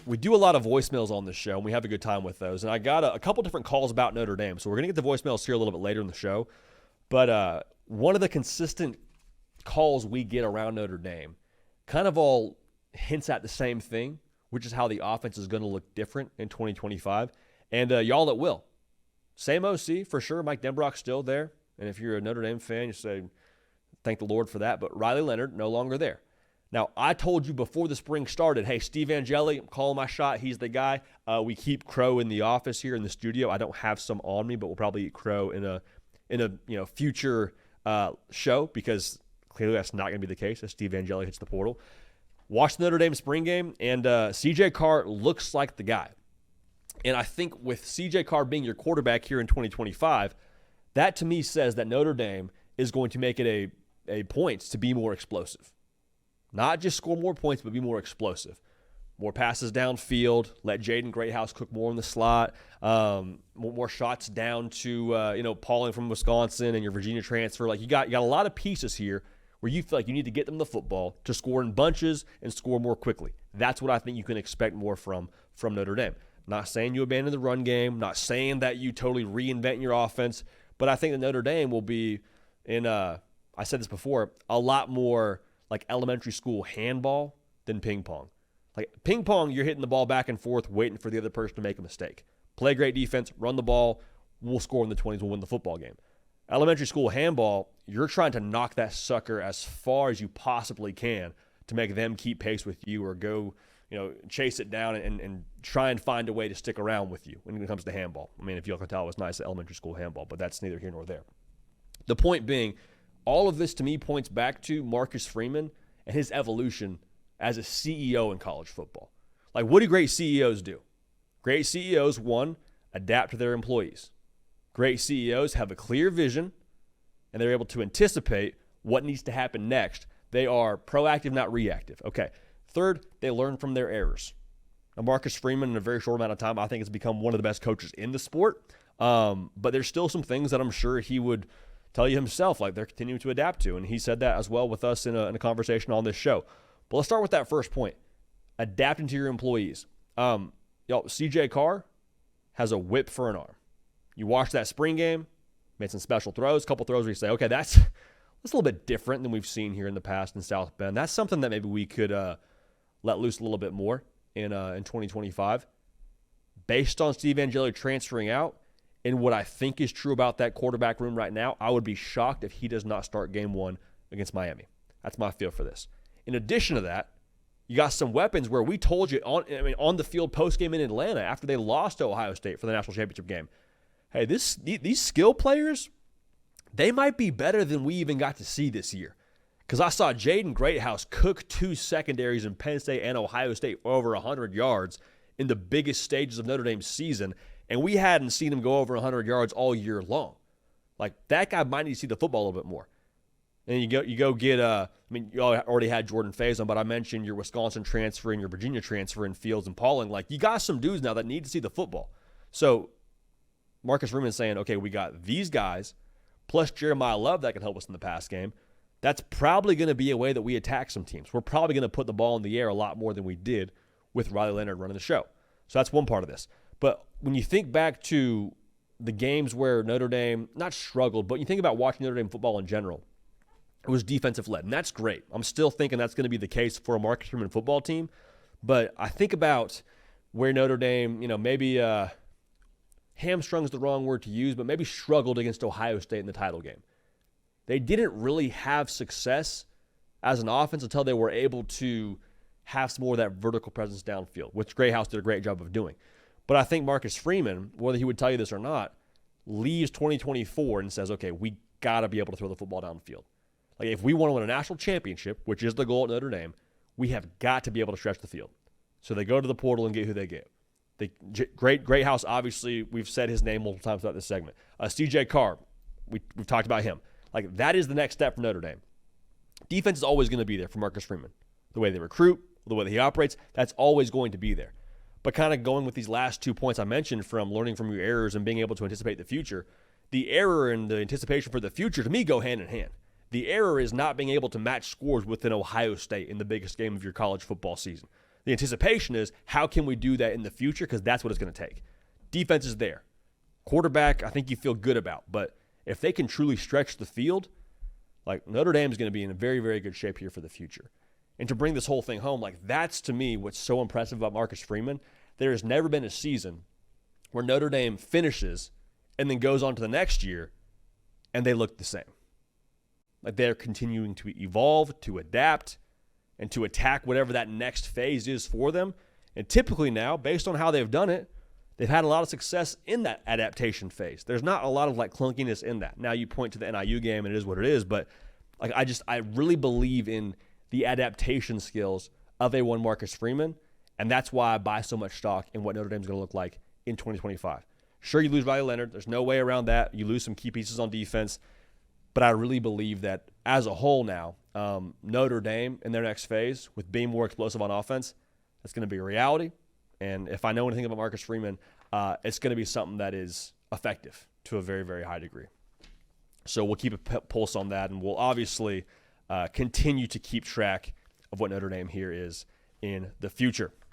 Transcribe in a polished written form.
we do a lot of voicemails on this show, and we have a good time with those. And I got a couple different calls about Notre Dame, so we're going to get the voicemails here a little bit later in the show. But one of the consistent calls we get around Notre Dame kind of all hints at the same thing, which is how the offense is going to look different in 2025. And y'all, it will. Same OC, for sure. Mike Denbrock's still there. And if you're a Notre Dame fan, you say, thank the Lord for that. But Riley Leonard, no longer there. Now, I told you before the spring started, hey, Steve Angeli, I'm calling my shot. He's the guy. We keep Crow in the office here in the studio. I don't have some on me, but we'll probably eat Crow in a future show, because clearly that's not going to be the case as Steve Angeli hits the portal. Watch the Notre Dame spring game, and CJ Carr looks like the guy. And I think with CJ Carr being your quarterback here in 2025, that to me says that Notre Dame is going to make it a point to be more explosive. Not just score more points, but be more explosive. More passes downfield, let Jaden Greathouse cook more in the slot, more shots down to Pauling from Wisconsin and your Virginia transfer. Like you got a lot of pieces here where you feel like you need to get them the football to score in bunches and score more quickly. That's what I think you can expect more from Notre Dame. Not saying you abandon the run game, not saying that you totally reinvent your offense, but I think that Notre Dame will be in, I said this before, a lot more like elementary school handball than ping pong. Like ping pong, you're hitting the ball back and forth, waiting for the other person to make a mistake. Play great defense, run the ball, we'll score in the 20s, we'll win the football game. Elementary school handball, you're trying to knock that sucker as far as you possibly can to make them keep pace with you or go, chase it down and try and find a way to stick around with you when it comes to handball. I mean, if you can tell, it was nice at elementary school handball, but that's neither here nor there. The point being, all of this to me points back to Marcus Freeman and his evolution as a CEO in college football. Like, what do great CEOs do? Great CEOs, one, adapt to their employees. Great CEOs have a clear vision, and they're able to anticipate what needs to happen next. They are proactive, not reactive. Okay. Third, they learn from their errors. Now, Marcus Freeman, in a very short amount of time, I think has become one of the best coaches in the sport. But there's still some things that I'm sure he would tell you himself, like they're continuing to adapt to. And he said that as well with us in a conversation on this show. But let's start with that first point, adapting to your employees. CJ Carr has a whip for an arm. You watch that spring game, made some special throws, a couple throws where you say, okay, that's a little bit different than we've seen here in the past in South Bend. That's something that maybe we could let loose a little bit more in 2025. Based on Steve Angeli transferring out and what I think is true about that quarterback room right now, I would be shocked if he does not start game one against Miami. That's my feel for this. In addition to that, you got some weapons where we told you on the field post-game in Atlanta after they lost to Ohio State for the national championship game. Hey, these skill players, they might be better than we even got to see this year. Because I saw Jaden Greathouse cook two secondaries in Penn State and Ohio State for over 100 yards in the biggest stages of Notre Dame's season, and we hadn't seen him go over 100 yards all year long. Like, that guy might need to see the football a little bit more. And you go get, you already had Jordan Faison, but I mentioned your Wisconsin transfer and your Virginia transfer in Fields and Pauling. Like, you got some dudes now that need to see the football. So Marcus Freeman is saying, okay, we got these guys, plus Jeremiyah Love that can help us in the pass game. That's probably going to be a way that we attack some teams. We're probably going to put the ball in the air a lot more than we did with Riley Leonard running the show. So that's one part of this. But when you think back to the games where Notre Dame, not struggled, but you think about watching Notre Dame football in general, it was defensive-led, and that's great. I'm still thinking that's going to be the case for a Marcus Freeman football team. But I think about where Notre Dame, maybe hamstrung is the wrong word to use, but maybe struggled against Ohio State in the title game. They didn't really have success as an offense until they were able to have some more of that vertical presence downfield, which Greathouse did a great job of doing. But I think Marcus Freeman, whether he would tell you this or not, leaves 2024 and says, okay, we got to be able to throw the football downfield. Like, if we want to win a national championship, which is the goal at Notre Dame, we have got to be able to stretch the field. So they go to the portal and get who they get. Greathouse, obviously, we've said his name multiple times throughout this segment. CJ Carr, we've talked about him. Like, that is the next step for Notre Dame. Defense is always going to be there for Marcus Freeman. The way they recruit, the way that he operates, that's always going to be there. But kind of going with these last 2 points I mentioned from learning from your errors and being able to anticipate the future, the error and the anticipation for the future, to me, go hand in hand. The error is not being able to match scores with an Ohio State in the biggest game of your college football season. The anticipation is, how can we do that in the future? Because that's what it's going to take. Defense is there. Quarterback, I think you feel good about. But if they can truly stretch the field, like, Notre Dame is going to be in a very, very good shape here for the future. And to bring this whole thing home, like, that's to me what's so impressive about Marcus Freeman. There has never been a season where Notre Dame finishes and then goes on to the next year and they look the same. Like, they're continuing to evolve, to adapt, and to attack whatever that next phase is for them. And typically now, based on how they've done it, they've had a lot of success in that adaptation phase. There's not a lot of, like, clunkiness in that. Now you point to the NIU game and it is what it is, but like, I really believe in the adaptation skills of A1 Marcus Freeman, and that's why I buy so much stock in what Notre Dame's going to look like in 2025. Sure, you lose Riley Leonard. There's no way around that. You lose some key pieces on defense, but I really believe that as a whole now, Notre Dame in their next phase, with being more explosive on offense, that's going to be a reality. And if I know anything about Marcus Freeman, it's going to be something that is effective to a very, very high degree. So we'll keep a pulse on that, and we'll obviously continue to keep track of what Notre Dame here is in the future.